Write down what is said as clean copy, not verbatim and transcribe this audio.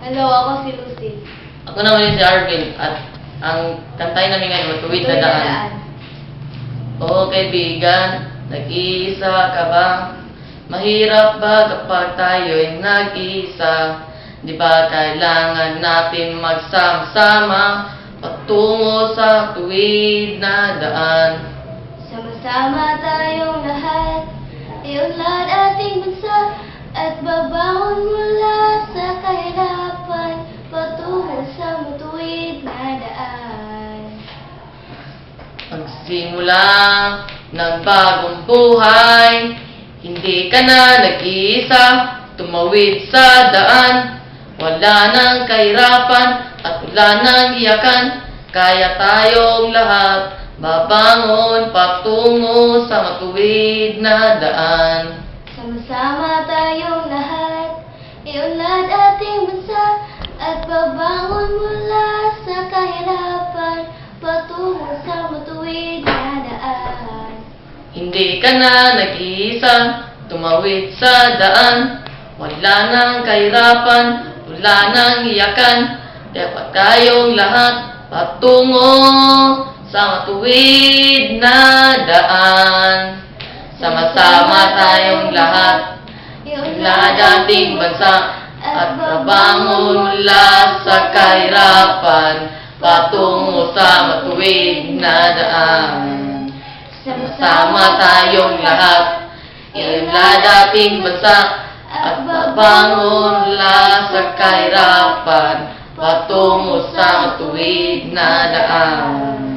Hello, ako si Lucy. Ako naman si Arvin at ang kantay namin ngayon, Matuwid na Daan. Oo kaibigan, nag-iisa ka ba? Mahirap ba kapag tayo'y nag-iisa? Di ba kailangan natin magsama-sama patungo sa tuwid na daan? Sama-sama tayong lahat, iunlad ating bansa, at babangon mula sa kahirapan, patungo sa matuwid na daan. Magsimula ng bagong buhay, hindi ka na nag-iisa, tumawid sa daan. Wala nang kahirapan at wala nang iyakan, kaya tayong lahat babangon patungo sa matuwid na daan. Sama-sama tayong lahat, iunlad ating bansa, at babangon mula sa kahirapan, patungo sa matuwid na daan. Hindi ka na nag-iisa, tumawid sa daan. Wala nang kahirapan, wala nang iyakan, dapat tayong lahat patungo sa matuwid na daan. Sama-sama tayong lahat, iunlad ating bansa, at babangon mula sa kahirapan, patungo sa matuwid na daan. Sama-sama tayong lahat, iunlad ating bansa, at babangon mula sa kahirapan, patungo sa matuwid na daan.